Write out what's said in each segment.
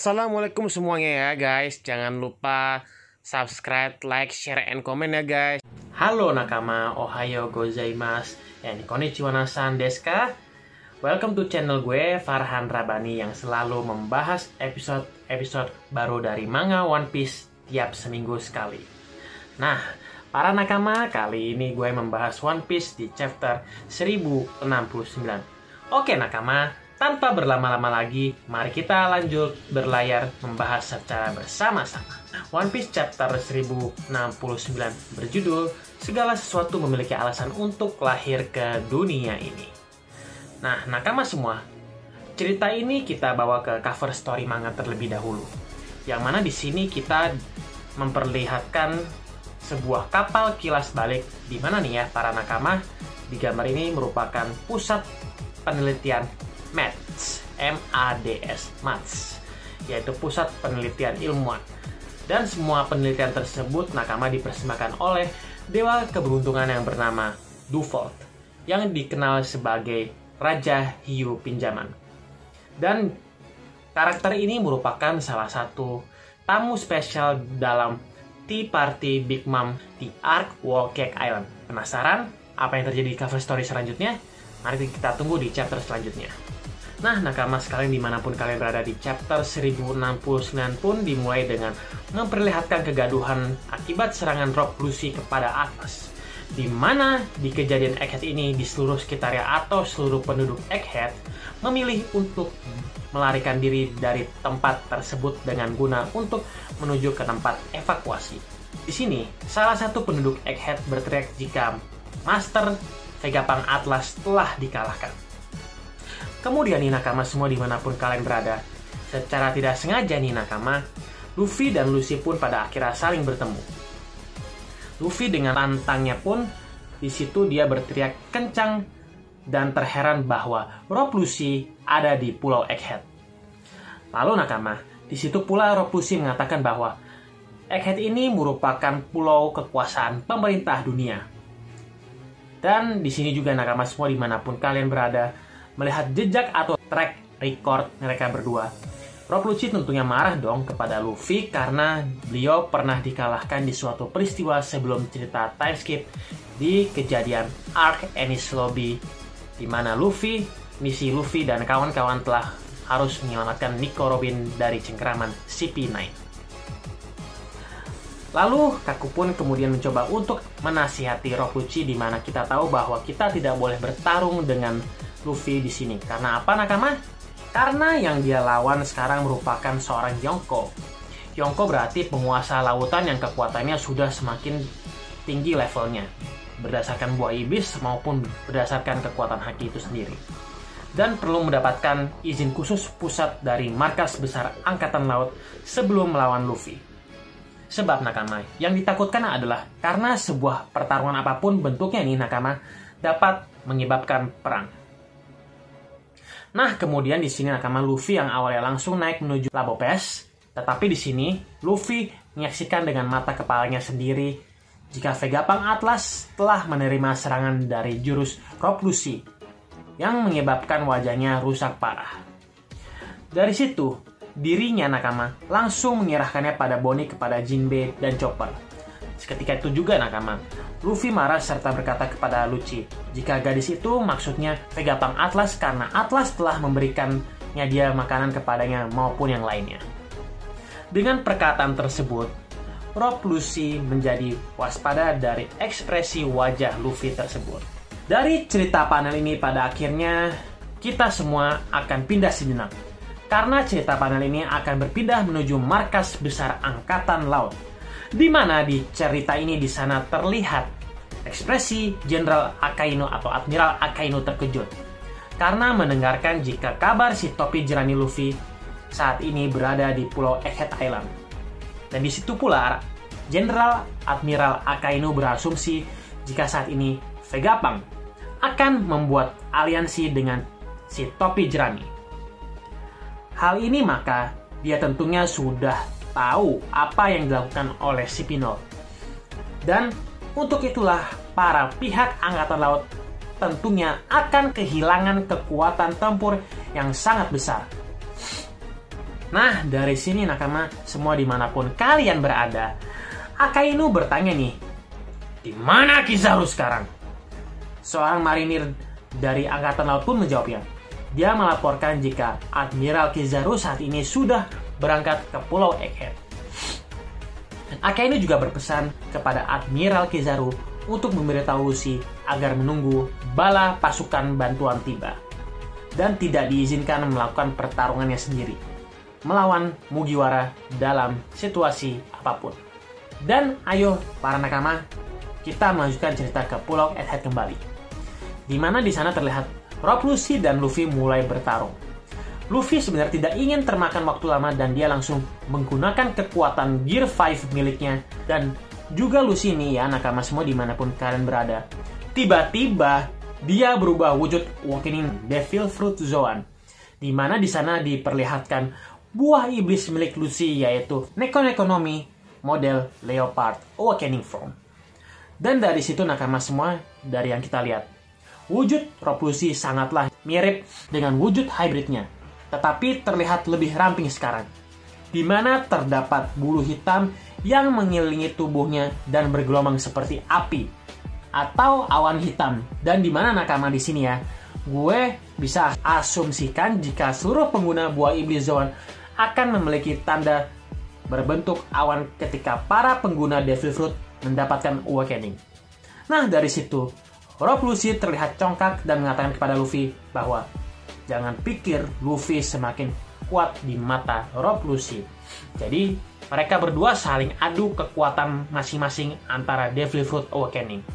Assalamualaikum semuanya ya guys. Jangan lupa subscribe, like, share, and comment ya guys. Halo nakama, ohayo gozaimasu, and konnichiwa nasan desu ka? Welcome to channel gue, Farhan Rabani, yang selalu membahas episode baru dari manga One Piece tiap seminggu sekali. Nah, para nakama, kali ini gue membahas One Piece di chapter 1069. Oke nakama, tanpa berlama-lama lagi, mari kita lanjut berlayar membahas secara bersama-sama. One Piece chapter 1069 berjudul Segala Sesuatu Memiliki Alasan Untuk Lahir ke Dunia Ini. Nah, nakama semua, cerita ini kita bawa ke cover story manga terlebih dahulu. Yang mana di sini kita memperlihatkan sebuah kapal kilas balik, di mana nih ya para nakama, di gambar ini merupakan pusat penelitian MADS, yaitu pusat penelitian ilmuwan. Dan semua penelitian tersebut nakama dipersembahkan oleh dewa keberuntungan yang bernama Dufault, yang dikenal sebagai Raja Hiu Pinjaman. Dan karakter ini merupakan salah satu tamu spesial dalam Tea Party Big Mom di Arc Wall Cake Island. Penasaran apa yang terjadi di cover story selanjutnya? Mari kita tunggu di chapter selanjutnya. Nah, nakama sekalian dimanapun kalian berada, di chapter 1069 pun dimulai dengan memperlihatkan kegaduhan akibat serangan Rock Lucy kepada Atlas. Di mana di kejadian Egghead ini, di seluruh sekitarnya atau seluruh penduduk Egghead memilih untuk melarikan diri dari tempat tersebut dengan guna untuk menuju ke tempat evakuasi. Di sini, salah satu penduduk Egghead berteriak jika Master Vegapunk Atlas telah dikalahkan. Kemudian nih nakama semua dimanapun kalian berada, secara tidak sengaja nih nakama, Luffy dan Lucy pun pada akhirnya saling bertemu. Luffy dengan lantangnya pun di situ dia berteriak kencang dan terheran bahwa Rob Lucy ada di Pulau Egghead. Lalu nakama, di situ pula Rob Lucy mengatakan bahwa Egghead ini merupakan pulau kekuasaan pemerintah dunia. Dan di sini juga nakama semua dimanapun kalian berada, melihat jejak atau track record mereka berdua, Rob Lucci tentunya marah dong kepada Luffy karena beliau pernah dikalahkan di suatu peristiwa sebelum cerita time skip di kejadian Arc Enies Lobby, di mana misi Luffy dan kawan-kawan telah harus menyelamatkan Nico Robin dari cengkeraman CP9. Lalu Kaku pun kemudian mencoba untuk menasihati Rob Lucci, di mana kita tahu bahwa kita tidak boleh bertarung dengan Luffy di sini. Karena apa nakama? Karena yang dia lawan sekarang merupakan seorang Yonko. Yonko berarti penguasa lautan yang kekuatannya sudah semakin tinggi levelnya, berdasarkan buah iblis maupun berdasarkan kekuatan haki itu sendiri. Dan perlu mendapatkan izin khusus pusat dari markas besar angkatan laut sebelum melawan Luffy. Sebab nakama, yang ditakutkan adalah karena sebuah pertarungan apapun bentuknya nih nakama dapat menyebabkan perang. Nah, kemudian di sini nakama Luffy yang awalnya langsung naik menuju Labo Pass, tetapi di sini Luffy menyaksikan dengan mata kepalanya sendiri jika Vegapunk Atlas telah menerima serangan dari jurus Rob Lucy yang menyebabkan wajahnya rusak parah. Dari situ, dirinya nakama langsung menyerahkannya pada Bonnie, kepada Jinbe dan Chopper. Seketika itu juga nakama, Luffy marah serta berkata kepada Lucci jika gadis itu maksudnya Vegapunk Atlas karena Atlas telah memberikannya dia makanan kepadanya maupun yang lainnya. Dengan perkataan tersebut, Rob Lucy menjadi waspada dari ekspresi wajah Luffy tersebut. Dari cerita panel ini pada akhirnya kita semua akan pindah sejenak, karena cerita panel ini akan berpindah menuju markas besar angkatan laut, di mana di cerita ini di sana terlihat ekspresi Jenderal Akainu atau Admiral Akainu terkejut karena mendengarkan jika kabar si topi jerami Luffy saat ini berada di Pulau Egghead Island. Dan di situ pula Jenderal Admiral Akainu berasumsi jika saat ini Vegapunk akan membuat aliansi dengan si topi jerami. Hal ini maka dia tentunya sudah tahu apa yang dilakukan oleh si Pinot. Dan untuk itulah para pihak angkatan laut tentunya akan kehilangan kekuatan tempur yang sangat besar. Nah, dari sini nakama semua dimanapun kalian berada, Akainu bertanya nih, di mana Kizaru sekarang? Seorang marinir dari Angkatan Laut pun menjawabnya. Dia melaporkan jika Admiral Kizaru saat ini sudah berangkat ke Pulau Egghead. Akainu juga berpesan kepada Admiral Kizaru untuk memberitahu Luffy agar menunggu bala pasukan bantuan tiba dan tidak diizinkan melakukan pertarungannya sendiri melawan Mugiwara dalam situasi apapun. Dan ayo para nakama, kita melanjutkan cerita ke Pulau Egghead kembali, di mana di sana terlihat Rob Lucci dan Luffy mulai bertarung. Luffy sebenarnya tidak ingin termakan waktu lama dan dia langsung menggunakan kekuatan Gear 5 miliknya. Dan juga Luffy ini ya nakama semua dimanapun kalian berada, tiba-tiba dia berubah wujud Awakening Devil Fruit Zoan, di mana di sana diperlihatkan buah iblis milik Luffy yaitu Nekonomi model Leopard Awakening Form. Dan dari situ nakama semua, dari yang kita lihat, wujud Rob Lucci sangatlah mirip dengan wujud hybridnya, tetapi terlihat lebih ramping sekarang, di mana terdapat bulu hitam yang mengelilingi tubuhnya dan bergelombang seperti api atau awan hitam. Dan di mana nakama di sini ya, gue bisa asumsikan jika seluruh pengguna buah iblis Zoan akan memiliki tanda berbentuk awan ketika para pengguna Devil Fruit mendapatkan Awakening. Nah, dari situ Rob Lucci terlihat congkak dan mengatakan kepada Luffy bahwa jangan pikir Luffy semakin kuat di mata Rob Lucci. Jadi mereka berdua saling adu kekuatan masing-masing antara Devil Fruit Awakening.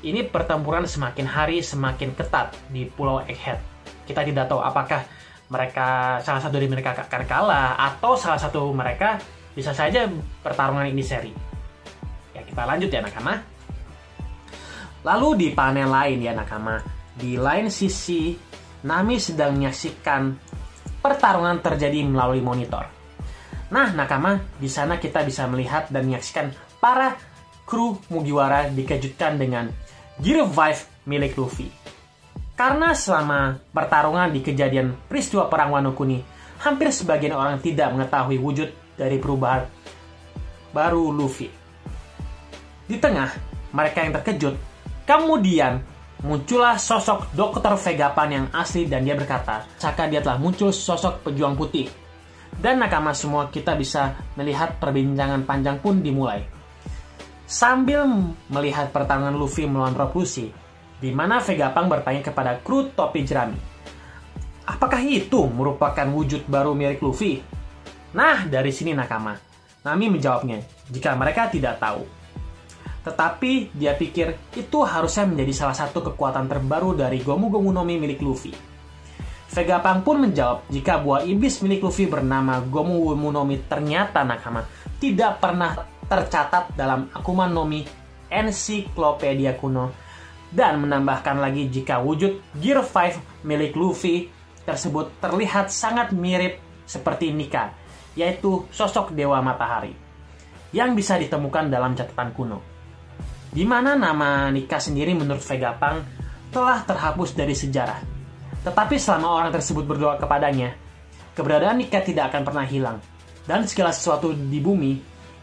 Ini pertempuran semakin hari semakin ketat di Pulau Egghead. Kita tidak tahu apakah salah satu dari mereka akan kalah atau salah satu mereka bisa saja pertarungan ini seri. Ya, kita lanjut ya nakama. Lalu di panel lain ya nakama, di lain sisi Nami sedang menyaksikan pertarungan terjadi melalui monitor. Nah nakama, di sana kita bisa melihat dan menyaksikan para kru Mugiwara dikejutkan dengan Gear 5 milik Luffy. Karena selama pertarungan di kejadian peristiwa perang Wano Kuni, hampir sebagian orang tidak mengetahui wujud dari perubahan baru Luffy. Di tengah mereka yang terkejut, kemudian muncullah sosok Dr. Vegapunk yang asli dan dia berkata, seakan dia telah muncul sosok pejuang putih. Dan nakama semua kita bisa melihat perbincangan panjang pun dimulai. Sambil melihat pertarungan Luffy melawan Rob Lucci, di mana Vegapunk bertanya kepada kru topi jerami, apakah itu merupakan wujud baru milik Luffy? Nah, dari sini nakama, Nami menjawabnya jika mereka tidak tahu. Tetapi dia pikir itu harusnya menjadi salah satu kekuatan terbaru dari Gomu Gomu no Mi milik Luffy. Vegapunk pun menjawab jika buah iblis milik Luffy bernama Gomu Gomu no Mi ternyata nakama tidak pernah tercatat dalam Akuma no Mi Encyclopedia Kuno, dan menambahkan lagi jika wujud Gear 5 milik Luffy tersebut terlihat sangat mirip seperti Nika, yaitu sosok Dewa Matahari, yang bisa ditemukan dalam catatan kuno. Di mana nama Nika sendiri menurut Vegapunk telah terhapus dari sejarah. Tetapi selama orang tersebut berdoa kepadanya, keberadaan Nika tidak akan pernah hilang. Dan segala sesuatu di bumi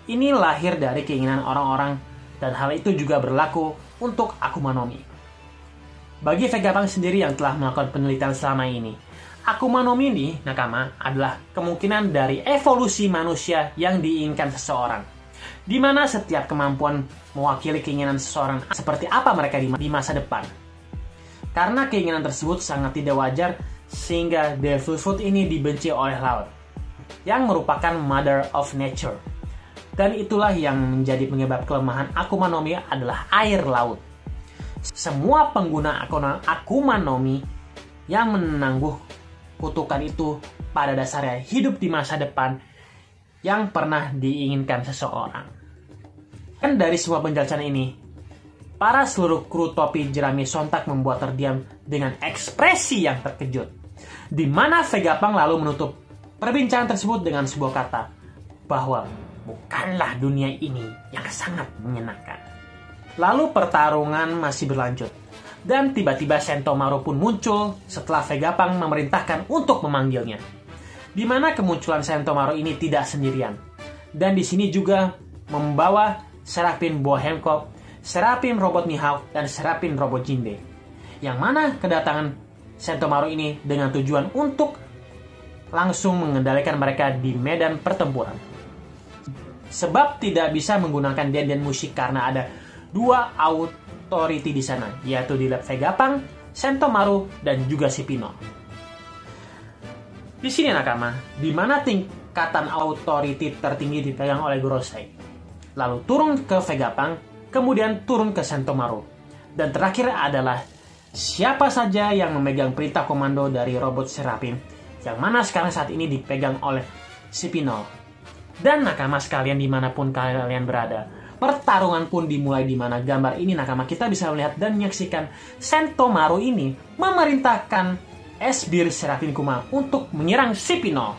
ini lahir dari keinginan orang-orang, dan hal itu juga berlaku untuk Akuma no Mi. Bagi Vegapunk sendiri yang telah melakukan penelitian selama ini, Akuma no Mi ini, nakama, adalah kemungkinan dari evolusi manusia yang diinginkan seseorang, di mana setiap kemampuan mewakili keinginan seseorang seperti apa mereka di masa depan. Karena keinginan tersebut sangat tidak wajar, sehingga Devil Fruit ini dibenci oleh laut, yang merupakan Mother of Nature. Dan itulah yang menjadi penyebab kelemahan Akuma no Mi adalah air laut. Semua pengguna Akuma no Mi yang menangguh kutukan itu pada dasarnya hidup di masa depan yang pernah diinginkan seseorang. Dan dari semua penjelasan ini, para seluruh kru topi jerami sontak membuat terdiam dengan ekspresi yang terkejut, di mana Vegapunk lalu menutup perbincangan tersebut dengan sebuah kata, bahwa bukanlah dunia ini yang sangat menyenangkan. Lalu pertarungan masih berlanjut, dan tiba-tiba Sentomaru pun muncul setelah Vegapunk memerintahkan untuk memanggilnya. di mana kemunculan Sentomaru ini tidak sendirian. Dan di sini juga membawa Seraphim Boa Hancock, Seraphim Robot Mihawk, dan Seraphim Robot Jinbe. Yang mana kedatangan Sentomaru ini dengan tujuan untuk langsung mengendalikan mereka di medan pertempuran. Sebab tidak bisa menggunakan Den musik karena ada dua authority di sana, yaitu di Lab Vegapunk, Sentomaru, dan juga si Pino. Di sini nakama, di mana tingkatan authority tertinggi dipegang oleh Gorosei. Lalu turun ke Vegapunk, kemudian turun ke Sentomaru. Dan terakhir adalah siapa saja yang memegang perintah komando dari robot Seraphim, yang mana sekarang saat ini dipegang oleh si Pino. Dan nakama sekalian dimanapun kalian berada, pertarungan pun dimulai di mana gambar ini nakama kita bisa melihat dan menyaksikan Sentomaru ini memerintahkan Esbir Seraphim Kuma untuk menyerang si Pino.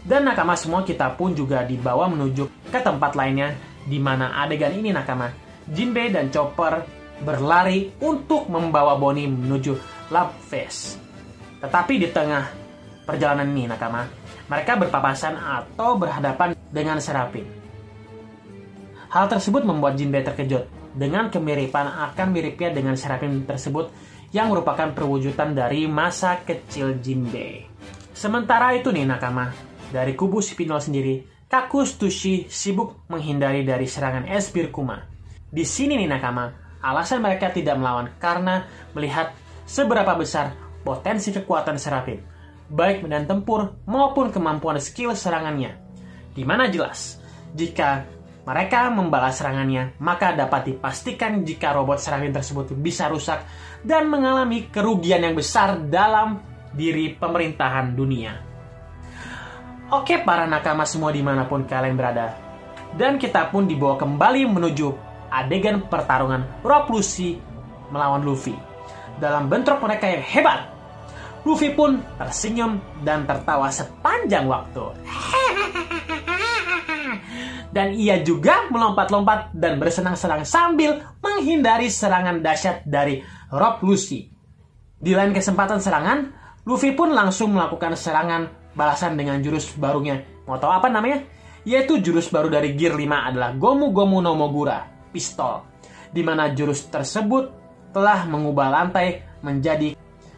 Dan nakama semua kita pun juga dibawa menuju ke tempat lainnya, di mana adegan ini nakama Jinbe dan Chopper berlari untuk membawa Bonnie menuju Lab Phase. Tetapi di tengah perjalanan ini nakama, mereka berpapasan atau berhadapan dengan Seraphim. Hal tersebut membuat Jinbe terkejut dengan kemiripan akan miripnya dengan Seraphim tersebut yang merupakan perwujudan dari masa kecil Jinbe. Sementara itu nih nakama, dari kubu si Pino sendiri, Kakus Tushi sibuk menghindari dari serangan Esbir Kuma. Di sini nih nakama, alasan mereka tidak melawan karena melihat seberapa besar potensi kekuatan Seraphim, baik medan tempur maupun kemampuan skill serangannya. Di mana jelas, jika mereka membalas serangannya, maka dapat dipastikan jika robot Seraphim tersebut bisa rusak dan mengalami kerugian yang besar dalam diri pemerintahan dunia. Oke para nakama semua dimanapun kalian berada, dan kita pun dibawa kembali menuju adegan pertarungan Rob Lucci melawan Luffy. Dalam bentrok mereka yang hebat, Luffy pun tersenyum dan tertawa sepanjang waktu. Dan ia juga melompat-lompat dan bersenang-senang sambil menghindari serangan dahsyat dari Rob Lucci. Di lain kesempatan serangan, Luffy pun langsung melakukan serangan balasan dengan jurus barunya. Mau tahu apa namanya? Yaitu jurus baru dari Gear 5 adalah Gomu Gomu no Mogura, pistol. Di mana jurus tersebut telah mengubah lantai menjadi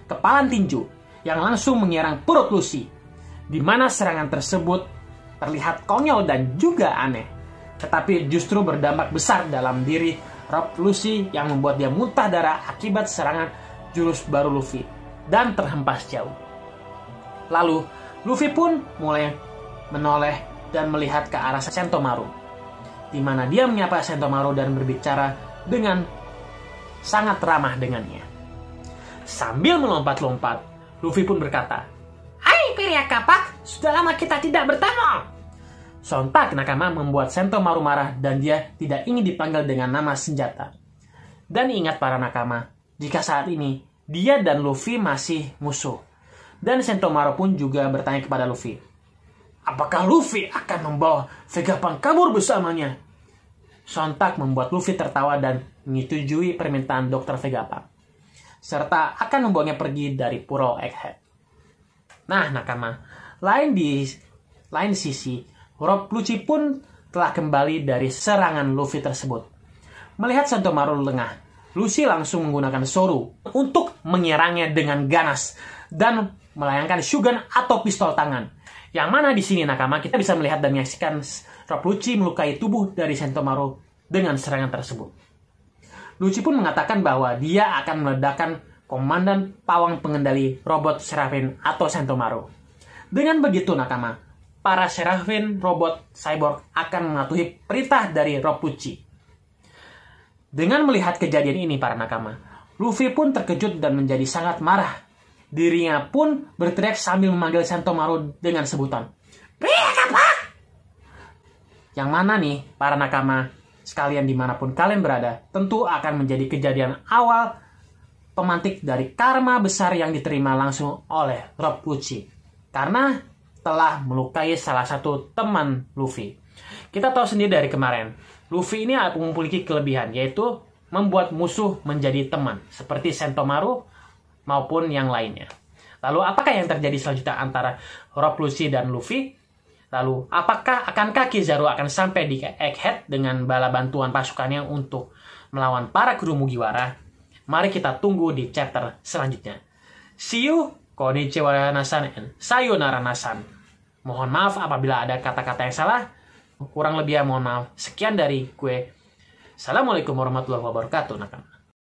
kepalan tinju yang langsung menyerang perut Luffy, di mana serangan tersebut terlihat konyol dan juga aneh, tetapi justru berdampak besar dalam diri Rob Lucci yang membuat dia muntah darah akibat serangan jurus baru Luffy dan terhempas jauh. Lalu Luffy pun mulai menoleh dan melihat ke arah Sentomaru, di mana dia menyapa Sentomaru dan berbicara dengan sangat ramah dengannya. Sambil melompat-lompat, Luffy pun berkata, "Hai pria kapak, sudah lama kita tidak bertemu." Sontak nakama membuat Sentomaru marah dan dia tidak ingin dipanggil dengan nama senjata. Dan ingat para nakama, jika saat ini dia dan Luffy masih musuh. Dan Sentomaru pun juga bertanya kepada Luffy, apakah Luffy akan membawa Vegapunk kabur bersamanya? Sontak membuat Luffy tertawa dan menyetujui permintaan Dr. Vegapunk, serta akan membawanya pergi dari Pulau Egghead. Nah nakama, lain sisi, Rob Lucci pun telah kembali dari serangan Luffy tersebut. Melihat Sentomaru lengah, Luffy langsung menggunakan Soru untuk menyerangnya dengan ganas dan melayangkan Shugen atau pistol tangan. Yang mana di sini nakama kita bisa melihat dan menyaksikan Rob Lucci melukai tubuh dari Sentomaru dengan serangan tersebut. Lucci pun mengatakan bahwa dia akan meledakkan komandan pawang pengendali robot Seraphim atau Sentomaru. Dengan begitu nakama, para Seraphim robot cyborg akan mematuhi perintah dari Rob Lucci. Dengan melihat kejadian ini para nakama, Luffy pun terkejut dan menjadi sangat marah. Dirinya pun berteriak sambil memanggil Sentomaru dengan sebutan, "Pria kapak!" Yang mana nih para nakama sekalian dimanapun kalian berada, tentu akan menjadi kejadian awal pemantik dari karma besar yang diterima langsung oleh Rob Lucci karena telah melukai salah satu teman Luffy. Kita tahu sendiri dari kemarin, Luffy ini memiliki kelebihan, yaitu membuat musuh menjadi teman seperti Sentomaru maupun yang lainnya. Lalu apakah yang terjadi selanjutnya antara Rob Lucci dan Luffy? Lalu akankah Kizaru akan sampai di Egghead dengan bala bantuan pasukannya untuk melawan para kru Mugiwara? Mari kita tunggu di chapter selanjutnya. See you, konnichiwa nasan, and sayonara nasan. Mohon maaf apabila ada kata-kata yang salah. Kurang lebih mohon maaf. Sekian dari gue. Assalamualaikum warahmatullahi wabarakatuh.